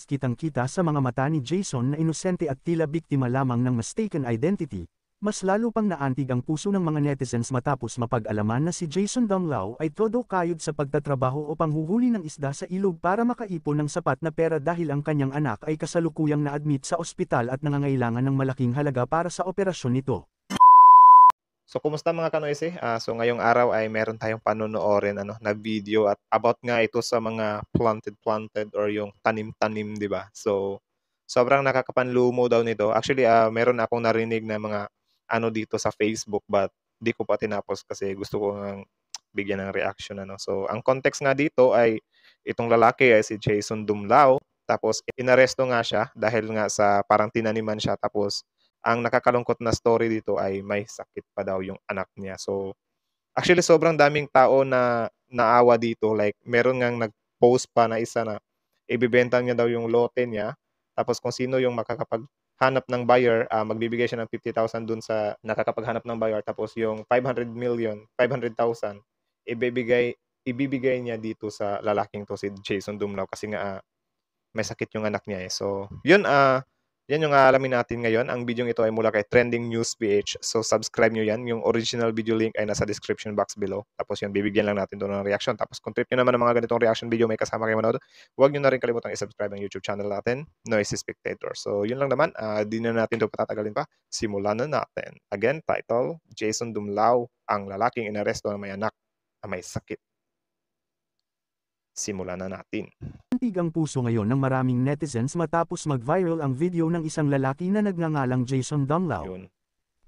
netizens kitang-kita sa mga mata ni Jason na inosente at tila biktima lamang ng mistaken identity. Mas lalo pang naantig ang puso ng mga netizens matapos mapag-alaman na si Jason Donglao ay todo kayod sa pagtatrabaho o panghuhuli ng isda sa ilog para makaipon ng sapat na pera dahil ang kanyang anak ay kasalukuyang na-admit sa ospital at nangangailangan ng malaking halaga para sa operasyon nito. So kumusta mga kanoise? So ngayong araw ay meron tayong panonoorin na video at about nga ito sa mga planted or yung tanim-tanim, 'di ba? So sobrang nakakapanlumo daw nito. Actually, meron akong narinig na mga dito sa Facebook but di ko pa tinapos kasi gusto ko ngang bigyan ng reaction So ang context nga dito ay itong lalaki ay si Jason Dumlao tapos inaresto nga siya dahil nga sa parang tinaniman siya tapos ang nakakalungkot na story dito ay may sakit pa daw yung anak niya. So, actually sobrang daming tao na naawa dito. Like, meron ngang nag-post pa na isa na ibibenta niya daw yung lote niya. Tapos kung sino yung makakapaghanap ng buyer, magbibigay siya ng 50,000 dun sa nakakapaghanap ng buyer. Tapos yung 500,000, ibibigay niya dito sa lalaking to, si Jason Dumlao. Kasi nga, may sakit yung anak niya eh. So, yun, yan yung aalamin natin ngayon. Ang video ito ay mula kay Trending News PH. So, subscribe nyo yan. Yung original video link ay nasa description box below. Tapos yan, bibigyan lang natin doon ng reaction. Tapos kung trip nyo naman ng mga ganitong reaction video, may kasama kayo manood, huwag nyo na rin kalimutang i-subscribe ang YouTube channel natin, Noisy Spectator. So, yun lang naman. Di na natin ito patatagalin pa. Simulan na natin. Again, title, Jason Dumlao, ang lalaking inaresto na may anak na may sakit. Simulan na natin. Antig ang puso ngayon ng maraming netizens matapos mag-viral ang video ng isang lalaki na nagngangalang Jason Donglao. Yun.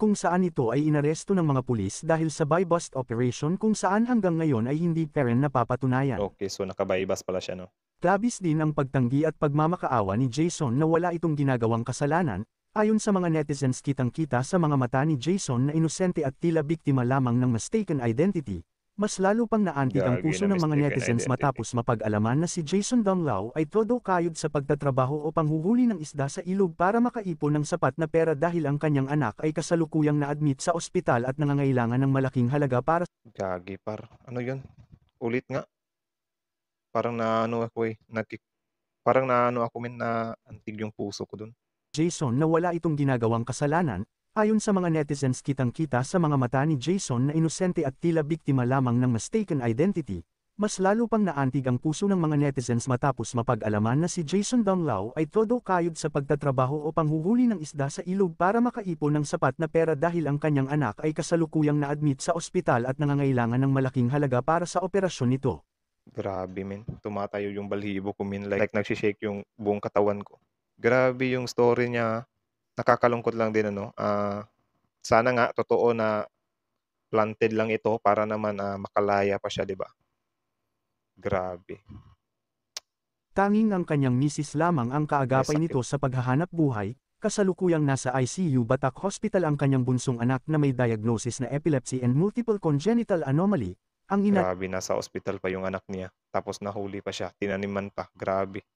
Kung saan ito ay inaresto ng mga pulis dahil sa buy-bust operation kung saan hanggang ngayon ay hindi pa rin napapatunayan. Okay, so nakabaybas pala siya, no? Labis din ang pagtanggi at pagmamakaawa ni Jason na wala itong ginagawang kasalanan, ayon sa mga netizens kitang-kita sa mga mata ni Jason na inosente at tila biktima lamang ng mistaken identity. Mas lalo pang naantig ang puso ng mga netizens matapos mapag-alaman na si Jason Donglao ay todo kayod sa pagtatrabaho o panghuhuli ng isda sa ilog para makaipon ng sapat na pera dahil ang kanyang anak ay kasalukuyang na-admit sa ospital at nangangailangan ng malaking halaga para Gagi par. Ano yun? Ulit nga. Parang naano ako eh. Parang naano ako na antig yung puso ko dun. Jason na wala itong ginagawang kasalanan. Ayon sa mga netizens kitang-kita sa mga mata ni Jason na inosente at tila biktima lamang ng mistaken identity, mas lalo pang naantig ang puso ng mga netizens matapos mapag-alaman na si Jason Donglao ay todo kayod sa pagtatrabaho o panghuhuli ng isda sa ilog para makaipon ng sapat na pera dahil ang kanyang anak ay kasalukuyang na-admit sa ospital at nangangailangan ng malaking halaga para sa operasyon nito. Grabe men. Tumatayo yung balhibo ko min. Like nagsishake yung buong katawan ko. Grabe yung story niya. Nakakalungkot lang din sana nga totoo na planted lang ito para naman makalaya pa siya, 'di ba? Grabe. Tanging ang kanyang misis lamang ang kaagapay nito sa paghahanap buhay, kasalukuyang nasa ICU Batak Hospital ang kanyang bunsong anak na may diagnosis na epilepsy and multiple congenital anomaly. Grabe, nasa ospital pa yung anak niya. Tapos nahuli pa siya, tinaniman pa. Grabe.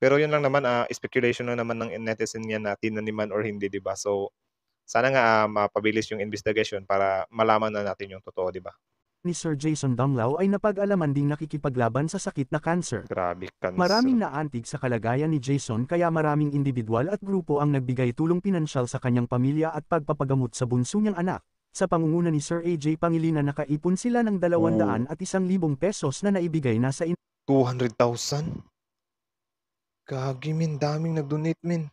Pero yun lang naman, speculation lang naman ng netizen niya na tinaniman or hindi, di ba? So, sana nga mapabilis yung investigation para malaman na natin yung totoo, di ba? Ni Sir Jason Donglao ay napag-alaman ding nakikipaglaban sa sakit na cancer. Grabe, cancer. Maraming naantig sa kalagayan ni Jason kaya maraming individual at grupo ang nagbigay tulong pinansyal sa kanyang pamilya at pagpapagamot sa bunso niyang anak. Sa pangunguna ni Sir AJ Pangilinan nakaipon sila ng 201,000 pesos na naibigay na sa 200,000? Gagi min, daming nag-donate min.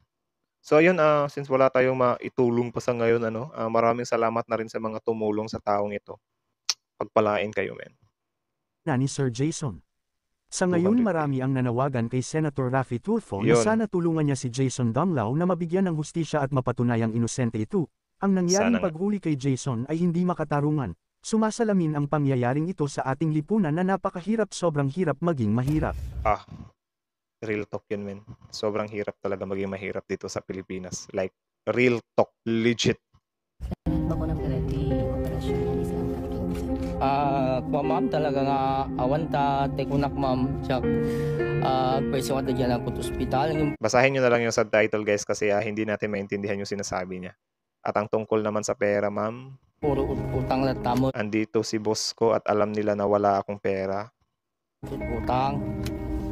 So ayun, since wala tayong maitulong pa sa ngayon, maraming salamat na rin sa mga tumulong sa taong ito. Pagpalain kayo, men. ni Sir Jason. Sa ngayon marami ang nanawagan kay Senator Raffy Tulfo na sana tulungan niya si Jason Donglao na mabigyan ng hustisya at mapatunayang inosente ito. Ang nangyaring paghuli kay Jason ay hindi makatarungan. Sumasalamin ang pangyayaring ito sa ating lipunan na napakahirap, sobrang hirap maging mahirap. Real talk yun, men. Sobrang hirap talaga maging mahirap dito sa Pilipinas. Like, real talk, legit. Ma'am talaga nga awanta tekunak ma'am siya pwede ko dyan ang ospital. Basahin nyo na lang yung subtitle guys kasi hindi natin maintindihan yung sinasabi niya. At ang tungkol naman sa pera, ma'am, puro utang na tamo. Andito si boss ko at alam nila na wala akong pera. Utang.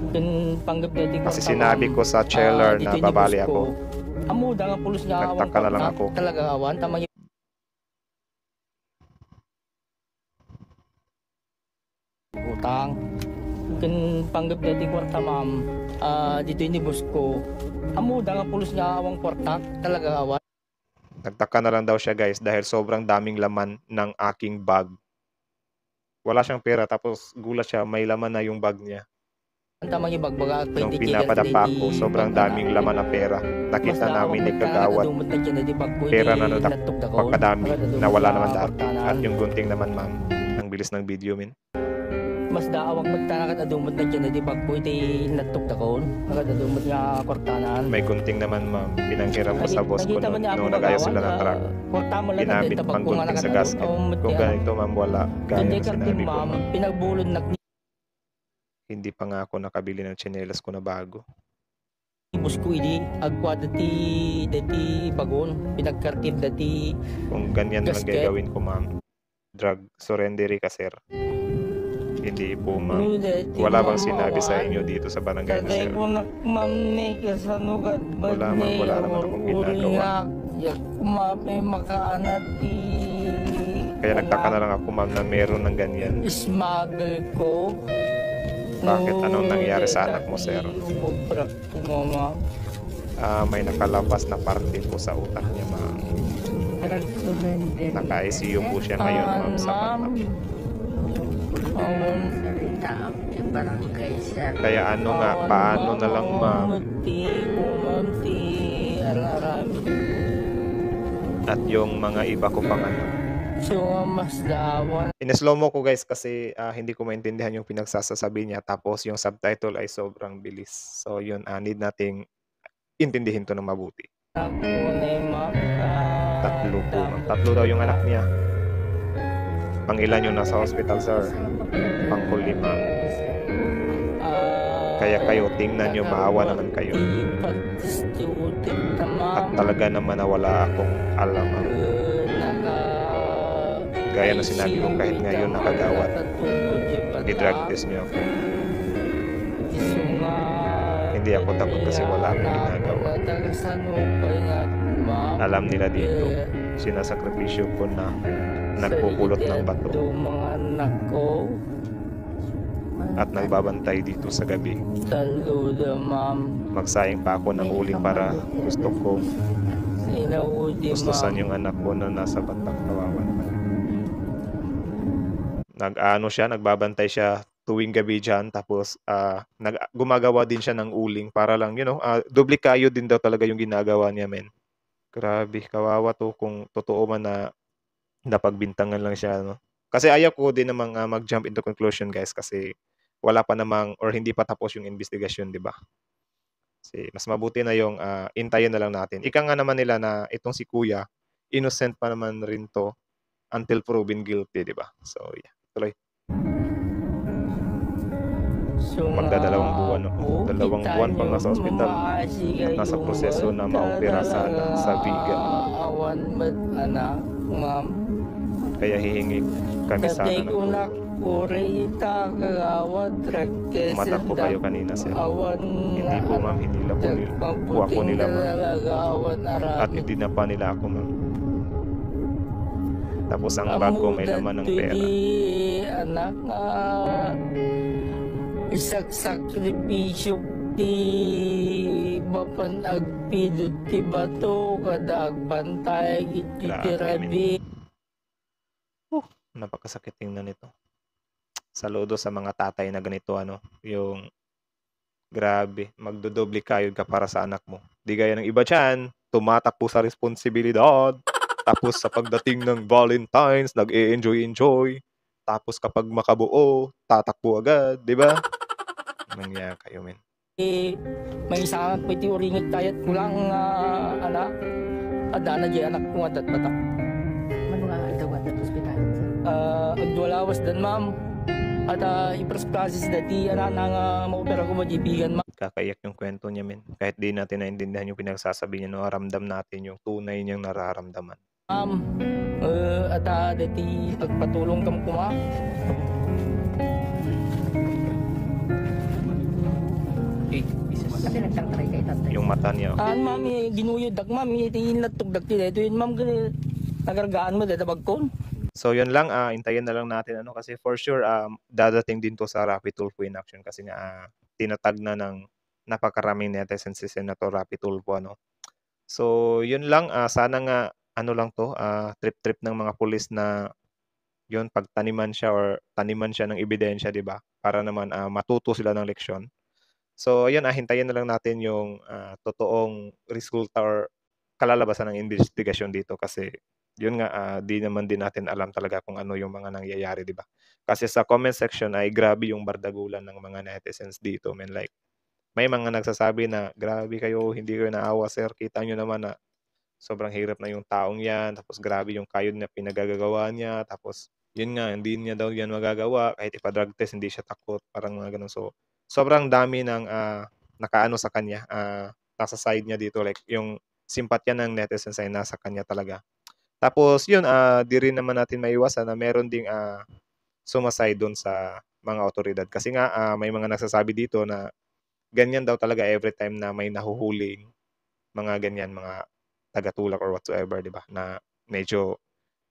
Ken panggap dati Kasi sinabi ko sa Cheller na babali ako. Amo da nga pulos nga awang Nagtaka na lang ako. talaga awan tama utang. Ken panggap dati kwarta ma'am. Dito ini boss ko. Amo da nga pulos nga awang kwarta talaga awan. Nagtaka na lang daw siya guys dahil sobrang daming laman ng aking bag. Wala siyang pera tapos gulat siya may laman na yung bag niya. Tama yung bagbaga Nung pinapadapa ko, sobrang daming laman ng pera. Nakita namin ni Kagawad. Pera na pagkadami na wala naman dati. At yung gunting naman ma'am, ang bilis ng video min. Mas daawag magtanakat adumot na dyan, di pag po iti natok dakon, nakadadumot nga kortanan. May gunting naman ma'am, pinanghiram ko sa boss ko nung nag-ayos sila ng truck. Ginamit pang gunting sa gasket. Kung ganito ma'am, wala. Gaya na sinabi ko ma'am. Pinagbulod na Hindi pa nga ako nakabili ng tsinelas ko na bago. ibus ko idi agwa dati bagon pinagkartib dati Kung ganyan lang gasket. gagawin ko ma'am, drug surrendery ka sir. Hindi po ma'am. Wala bang sinabi sa inyo dito sa barangay na sir? Wala Wala ma'am, wala naman akong ginagawa. Kaya nagtaka na lang ako ma'am na meron ng ganyan. Smuggle ko. Bakit? Anong nangyari sa anak mo sir? May nakalabas na parte po sa utak niya ma'am. Naka-ICU po siya ngayon ma'am sa Manap. Kaya ano nga, paano na lang ma'am? At yung mga iba ko pang ano. In-slow mo ko guys kasi hindi ko maintindihan yung pinagsasasabi niya tapos yung subtitle ay sobrang bilis. So yun, need nating intindihin to ng mabuti. Tatlo po ma'am. Tatlo daw yung anak niya. Pangilan yung nasa hospital sir? Panghuli ma'am. Kaya kayo, tingnan nyo, maawa naman kayo. At talaga naman na wala akong alam ma'am. Gaya na sinabi ko kahit ngayon nakagawad. I-drug test nyo ako. Hindi ako takot kasi wala akong ginagawa. Alam nila dito, sinasakripisyo ko na nagpupulot ng bato at nagbabantay dito sa gabi. Magsayang pa ako ng uling para gusto kong gustusan yung anak ko na nasa Batang Kawawan. Nagbabantay siya tuwing gabi dyan, tapos gumagawa din siya ng uling para lang, doble kayo din daw talaga yung ginagawa niya, men. Grabe, kawawa to kung totoo man na napagbintangan lang siya, no? Kasi ayaw ko din namang mag-jump into conclusion, guys, kasi wala pa namang, or hindi pa tapos yung investigation, di ba? Kasi mas mabuti na yung intayin na lang natin. Ika nga naman nila na itong si Kuya, innocent pa naman rin to until proven guilty, di ba? So, yeah. Tuloy. Magdadalawang buwan ako. 2 buwan pang nasa ospital at nasa proseso na maopera sana sa vegan. Kaya hihingi kami sana ng tulong. Umatak po kayo kanina sir. Hindi po ma'am, hinila po nila. Kuha po nila ma'am. At hindi na pa nila ako ma'am. Tapos ang bag ko may laman ng pera. Anak isang sakripisyo ti bapan agpidot ti bato kada agbantay iti tirabi. Napakasakit tingnan nito. Saludo sa mga tatay na ganito yung grabe, magdodoble kayod ka para sa anak mo. Di gaya ng iba dyan, tumatakbo sa responsibilidad. Tapos sa pagdating ng Valentine's, nag-e-enjoy. Tapos kapag makabuo, tatakbo agad, di ba? Mangya kayo, men. May isang pwede uringit tayat ko lang, anak. Adana di anak ko at batak. Ano nga daw at ospital? Agdwalawas dan ma'am. At i-first process dati, anak nga maopera ko majibigan ma'am. Kakaiyak yung kwento niya, men. Kahit di natin naintindihan yung pinagsasabi niya, no, ramdam natin yung tunay niyang nararamdaman. Ma'am, at dati pagpatulong kami kuma. Kasi nagtangtaray kay tatay. yung mata niya. Mami, ginuyod dak mami, tingin na tugdag tila. Ito yun, ma'am, nagargaan mo, dadabag ko. So yun lang, hintayin na lang natin ano kasi for sure dadating din to sa Rapi Tulfo in action kasi nga tinatag na ng napakaraming netizens si Senator Rapi Tulfo ano. So yun lang, sana nga ano lang to, trip-trip ng mga pulis na yun pagtaniman siya or taniman siya ng ebidensya, 'di ba? Para naman matuto sila ng leksyon. So ayun, hintayin na lang natin yung totoong resulta or kalalabasan ng investigasyon dito kasi yun nga, di naman din natin alam talaga kung ano yung mga nangyayari, di ba? Kasi sa comment section ay grabe yung bardagulan ng mga netizens dito, man. Like, may mga nagsasabi na, grabe kayo, hindi kayo naawa, sir. Kita nyo naman na sobrang hirap na yung taong yan. Tapos grabe yung kayod na pinagagagawa niya. Tapos, yun nga, hindi niya daw yan magagawa. Kahit ipa-drug test, hindi siya takot. Parang mga ganun. So, sobrang dami ng nakaano sa kanya. Nasa side niya dito. Like, yung simpatya ng netizens ay nasa kanya talaga. Tapos yun, di rin naman natin maiwasan na meron ding sumasay doon sa mga otoridad. Kasi nga may mga nagsasabi dito na ganyan daw talaga every time na may nahuhuling mga ganyan, mga tagatulak or whatsoever, di ba? Na medyo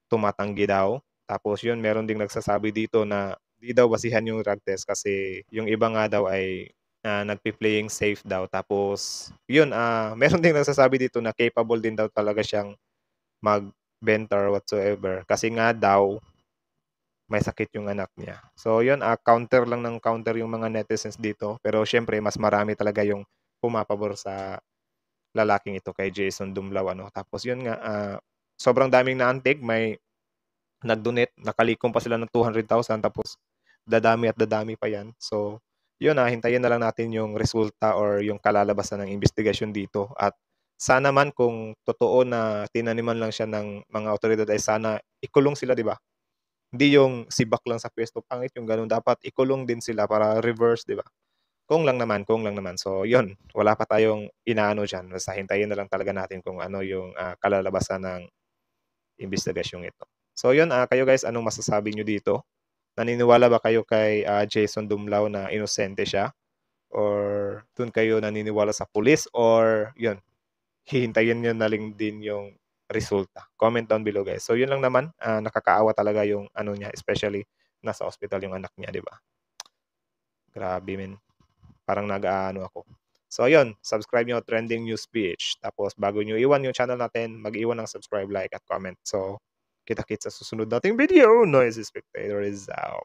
tumatanggi daw. Tapos yun, meron ding nagsasabi dito na di daw basihan yung drug test kasi yung iba nga daw ay nagpi-playing safe daw. Tapos yun, meron ding nagsasabi dito na capable din daw talaga siyang magbenta or whatsoever kasi nga daw may sakit yung anak niya. So yun, counter lang ng counter yung mga netizens dito. Pero syempre, mas marami talaga yung pumapabor sa lalaking ito kay Jason Dumlao. Ano? Tapos yun nga, sobrang daming naantig. May nag-donate, nakalikom pa sila ng 200,000 tapos dadami at dadami pa yan. So yun, hintayin na lang natin yung resulta or yung kalalabasan ng investigasyon dito. At sana man kung totoo na tinaniman lang siya ng mga otoridad ay sana ikulong sila, di ba? Hindi yung sibak lang sa pwesto, pangit yung ganun. Dapat ikulong din sila para reverse, di ba? Kung lang naman, kung lang naman. So, yun, wala pa tayong inaano dyan. Basta hintayin na lang talaga natin kung ano yung kalalabasan ng investigasyong ito. So, yun, kayo guys, anong masasabi nyo dito? Naniniwala ba kayo kay Jason Dumlao na inosente siya? Or dun kayo naniniwala sa pulis? Or, yun, hihintayin nyo na lang din yung resulta. Comment down below guys. So yun lang naman, nakakaawa talaga yung ano niya, especially nasa hospital yung anak niya, di ba? Grabe men. Parang nag-aano ako. So ayun, subscribe nyo Trending News PH. Tapos bago nyo iwan yung channel natin, mag-iwan ng subscribe, like at comment. So kita-kits sa susunod nating video. Noisy Spectator is out.